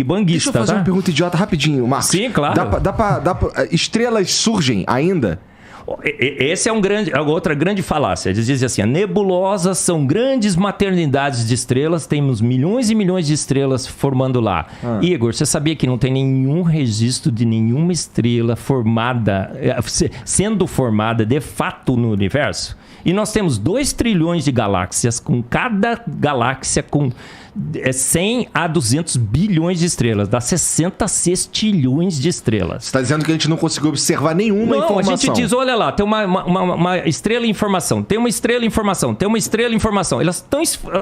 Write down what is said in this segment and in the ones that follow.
Banguista. Deixa eu fazer uma pergunta idiota rapidinho, Marcos. Sim, claro. Estrelas surgem ainda? Esse é outra grande falácia. Eles dizem assim, nebulosas são grandes maternidades de estrelas, temos milhões e milhões de estrelas formando lá. Igor, você sabia que não tem nenhum registro de nenhuma estrela sendo formada de fato no universo? E nós temos 2 trilhões de galáxias, com cada galáxia com 100 a 200 bilhões de estrelas. Dá 60 sextilhões de estrelas. Você está dizendo que a gente não conseguiu observar nenhuma informação. Não, a gente diz, olha lá, tem uma estrela em formação, tem uma estrela em formação, tem uma estrela em formação. Elas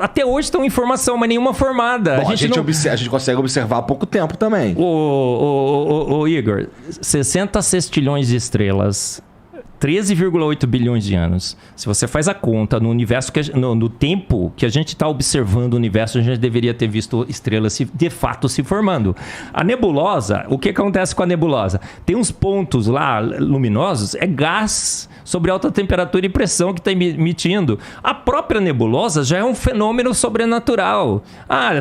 até hoje estão em formação, mas nenhuma formada. Bom, a gente consegue observar há pouco tempo também. Ô Igor, 60 sextilhões de estrelas... 13,8 bilhões de anos. Se você faz a conta no universo, no tempo que a gente está observando o universo, a gente deveria ter visto estrelas de fato se formando. A nebulosa, o que acontece com a nebulosa? Tem uns pontos lá luminosos, é gás sobre alta temperatura e pressão que está emitindo. A própria nebulosa já é um fenômeno sobrenatural.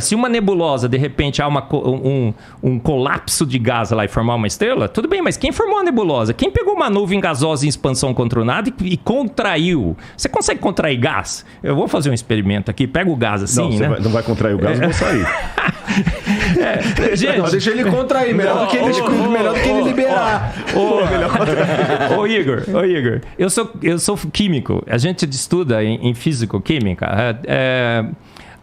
Se uma nebulosa, de repente, há um colapso de gás lá e formar uma estrela, tudo bem, mas quem formou a nebulosa? Quem pegou uma nuvem gasosa em expansão controlada e contraiu? Você consegue contrair gás? Eu vou fazer um experimento aqui, pega o gás assim, não, não vai contrair o gás, eu vou sair. Gente, deixa ele contrair, melhor do que ele liberar. Ô Igor, eu sou químico, a gente estuda em físico-química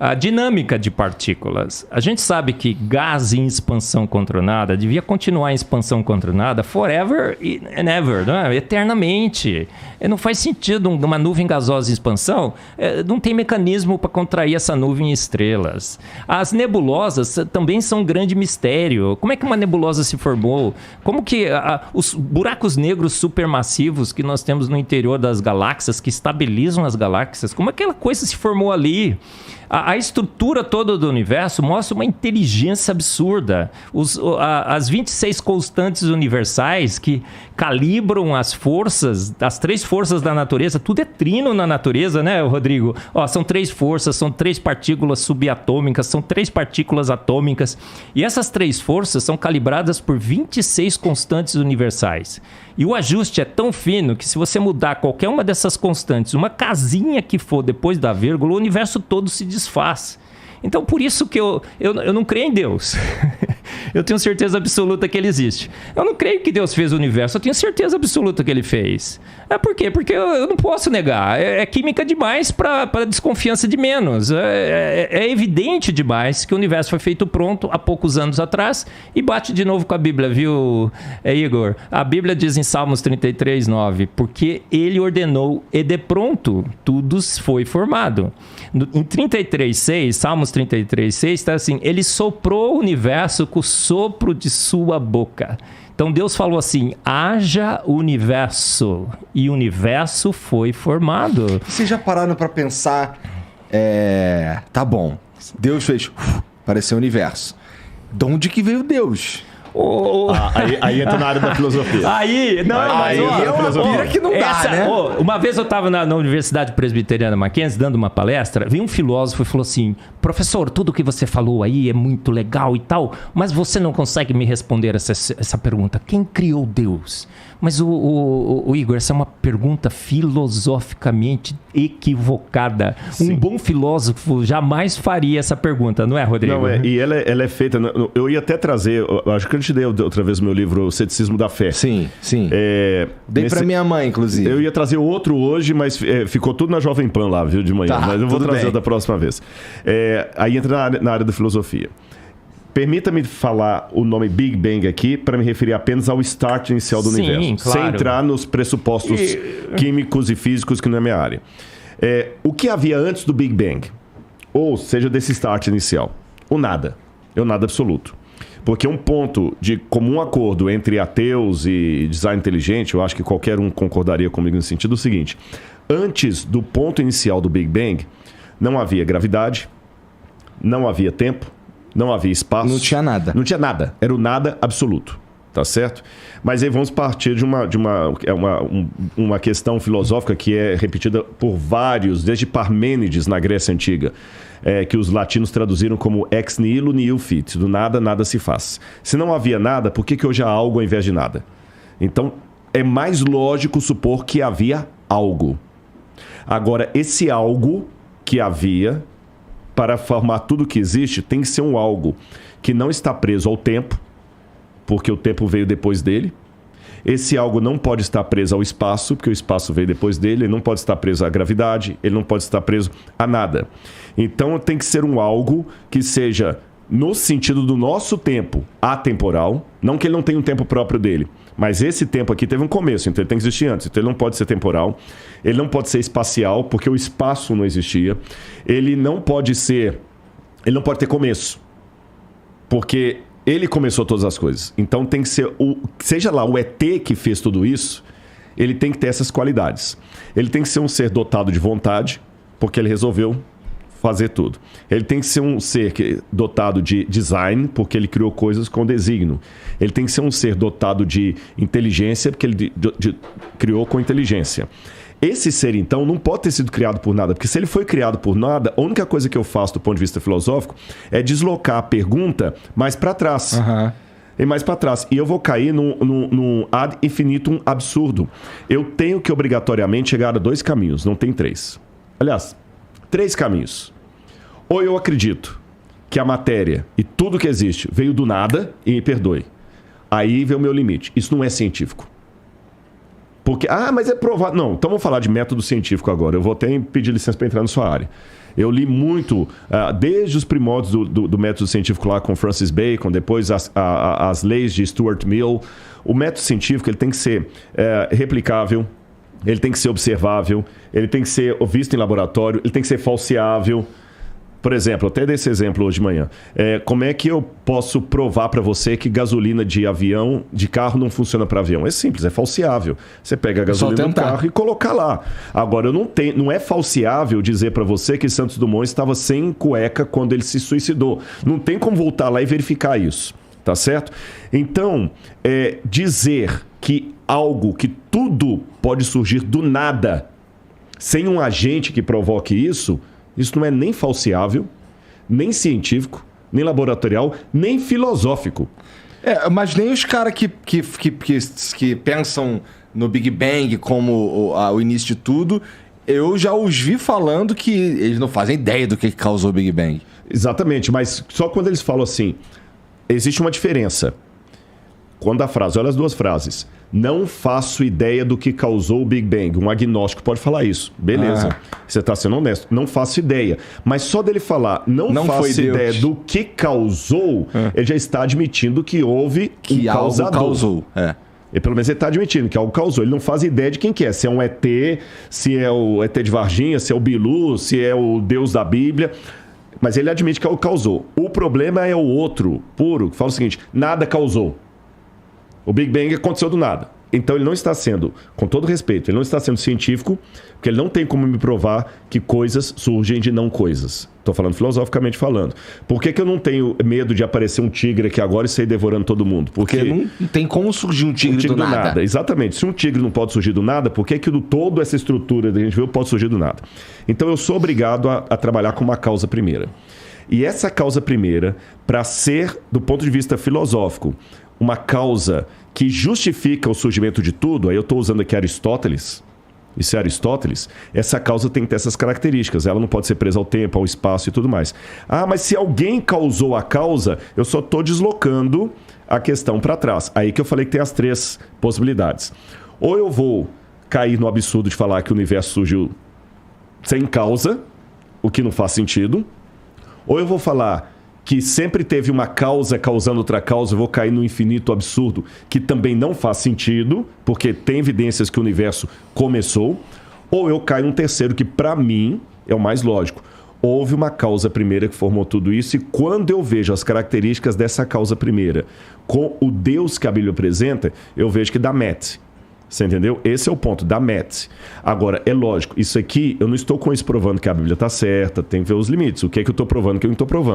a dinâmica de partículas. A gente sabe que gás em expansão controlada devia continuar em expansão controlada forever and ever, não é? Eternamente. Não faz sentido uma nuvem gasosa em expansão, não tem mecanismo para contrair essa nuvem em estrelas. As nebulosas também são um grande mistério. Como é que uma nebulosa se formou? Como que os buracos negros supermassivos que nós temos no interior das galáxias, que estabilizam as galáxias, como aquela coisa se formou ali? A estrutura toda do universo mostra uma inteligência absurda. As 26 constantes universais que calibram as forças, as 3 forças da natureza, tudo é trino na natureza, né, Rodrigo? São 3 forças, são 3 partículas subatômicas, são 3 partículas atômicas. E essas 3 forças são calibradas por 26 constantes universais. E o ajuste é tão fino que se você mudar qualquer uma dessas constantes, uma casinha que for depois da vírgula, o universo todo se desfaz. Então, por isso que eu não creio em Deus. Eu tenho certeza absoluta que ele existe. Eu não creio que Deus fez o universo, eu tenho certeza absoluta que ele fez. Por quê? Porque eu não posso negar. É química demais para desconfiança de menos. É evidente demais que o universo foi feito pronto há poucos anos atrás e bate de novo com a Bíblia, viu, Igor? A Bíblia diz em Salmos 33:9, porque ele ordenou e de pronto tudo foi formado. Em 33:6, Salmos 33:6 está assim, ele soprou o universo com o sopro de sua boca. Então Deus falou assim, haja universo, e o universo foi formado. Vocês já pararam para pensar, tá bom, Deus fez, apareceu o universo. De onde que veio Deus? Aí entra na área da filosofia. Aí é uma pira que não dá, né? Uma vez eu estava na Universidade Presbiteriana Mackenzie dando uma palestra, veio um filósofo e falou assim, professor, tudo que você falou aí é muito legal e tal, mas você não consegue me responder essa pergunta. Quem criou Deus? Mas o Igor, essa é uma pergunta filosoficamente equivocada. Sim. Um bom filósofo jamais faria essa pergunta, não é, Rodrigo? Não, e ela é feita... Eu ia até trazer... Acho que eu te dei outra vez o meu livro, O Ceticismo da Fé. Sim. Dei pra minha mãe, inclusive. Eu ia trazer outro hoje, mas ficou tudo na Jovem Pan lá, viu, de manhã. Tá, mas eu vou trazer da próxima vez. Aí entra na área da filosofia. Permita-me falar o nome Big Bang aqui para me referir apenas ao start inicial do universo. Claro. Sem entrar nos pressupostos químicos e físicos que não é minha área. O que havia antes do Big Bang? Ou seja, desse start inicial? O nada. É o nada absoluto. Porque um ponto de comum acordo entre ateus e design inteligente, eu acho que qualquer um concordaria comigo no sentido seguinte. Antes do ponto inicial do Big Bang, não havia gravidade, não havia tempo, não havia espaço. Não tinha nada. Não tinha nada. Era o nada absoluto. tá certo? Mas aí vamos partir de uma questão filosófica que é repetida por vários, desde Parmênides na Grécia Antiga, que os latinos traduziram como ex nihilo nihil fit, do nada, nada se faz. Se não havia nada, por que hoje há algo ao invés de nada? Então, é mais lógico supor que havia algo. Agora, esse algo que havia, para formar tudo que existe, tem que ser um algo que não está preso ao tempo, porque o tempo veio depois dele. Esse algo não pode estar preso ao espaço, porque o espaço veio depois dele. Ele não pode estar preso à gravidade, ele não pode estar preso a nada. Então tem que ser um algo que seja, no sentido do nosso tempo, atemporal. Não que ele não tenha um tempo próprio dele, mas esse tempo aqui teve um começo, então ele tem que existir antes. Então ele não pode ser temporal, ele não pode ser espacial, porque o espaço não existia. Ele não pode ter começo, porque ele começou todas as coisas. Então tem que ser, seja lá o ET que fez tudo isso, ele tem que ter essas qualidades. Ele tem que ser um ser dotado de vontade, porque ele resolveu fazer tudo. Ele tem que ser um ser dotado de design, porque ele criou coisas com desígnio. Ele tem que ser um ser dotado de inteligência, porque ele criou com inteligência. Esse ser, então, não pode ter sido criado por nada, porque se ele foi criado por nada, a única coisa que eu faço do ponto de vista filosófico é deslocar a pergunta mais para trás. Uhum. E mais para trás. E eu vou cair num ad infinitum absurdo. Eu tenho que obrigatoriamente chegar a 2 caminhos, não tem 3. Aliás, 3 caminhos. Ou eu acredito que a matéria e tudo que existe veio do nada, e me perdoe. Aí vem o meu limite. Isso não é científico. Porque, mas é provado. Não, então vamos falar de método científico agora. Eu vou até pedir licença para entrar na sua área. Eu li muito, desde os primórdios do método científico lá com Francis Bacon, depois as leis de Stuart Mill. O método científico ele tem que ser replicável, ele tem que ser observável, ele tem que ser visto em laboratório, ele tem que ser falseável. Por exemplo, até desse exemplo hoje de manhã. Como é que eu posso provar para você que gasolina de carro não funciona para avião? É simples, é falseável. Você pega a gasolina do carro e colocar lá. Agora, não é falseável dizer para você que Santos Dumont estava sem cueca quando ele se suicidou. Não tem como voltar lá e verificar isso. Tá certo? Então, dizer que que tudo pode surgir do nada, sem um agente que provoque isso não é nem falseável, nem científico, nem laboratorial, nem filosófico. Mas nem os caras que pensam no Big Bang como o início de tudo, eu já os vi falando que eles não fazem ideia do que causou o Big Bang. Exatamente, mas só quando eles falam assim, existe uma diferença. Quando a frase, olha as 2 frases. Não faço ideia do que causou o Big Bang. Um agnóstico pode falar isso. Beleza. Você está sendo honesto. Não faço ideia. Mas só dele falar não faço ideia do que causou, ele já está admitindo que houve que um causador. Algo causou. E pelo menos ele está admitindo que algo causou. Ele não faz ideia de quem que é. Se é um ET, se é o ET de Varginha, se é o Bilu, se é o Deus da Bíblia. Mas ele admite que algo causou. O problema é o outro, puro, que fala o seguinte, nada causou. O Big Bang aconteceu do nada. Então ele não está sendo, com todo respeito, ele não está sendo científico, porque ele não tem como me provar que coisas surgem de não coisas. Estou falando filosoficamente falando. Por que eu não tenho medo de aparecer um tigre aqui agora e sair devorando todo mundo? Porque não tem como surgir um tigre do nada. Exatamente. Se um tigre não pode surgir do nada, por que toda essa estrutura que a gente viu pode surgir do nada? Então eu sou obrigado a trabalhar com uma causa primeira. E essa causa primeira, para ser, do ponto de vista filosófico, uma causa que justifica o surgimento de tudo, aí eu estou usando aqui Aristóteles, isso é Aristóteles, essa causa tem que ter essas características, ela não pode ser presa ao tempo, ao espaço e tudo mais. Mas se alguém causou a causa, eu só estou deslocando a questão para trás. Aí que eu falei que tem as 3 possibilidades. Ou eu vou cair no absurdo de falar que o universo surgiu sem causa, o que não faz sentido, ou eu vou falar que sempre teve uma causa causando outra causa, eu vou cair no infinito absurdo, que também não faz sentido, porque tem evidências que o universo começou, ou eu caio num terceiro, que para mim é o mais lógico. Houve uma causa primeira que formou tudo isso, e quando eu vejo as características dessa causa primeira com o Deus que a Bíblia apresenta, eu vejo que dá match. Você entendeu? Esse é o ponto, da match. Agora, é lógico, isso aqui, eu não estou com isso provando que a Bíblia está certa, tem que ver os limites. O que é que eu estou provando que eu não estou provando?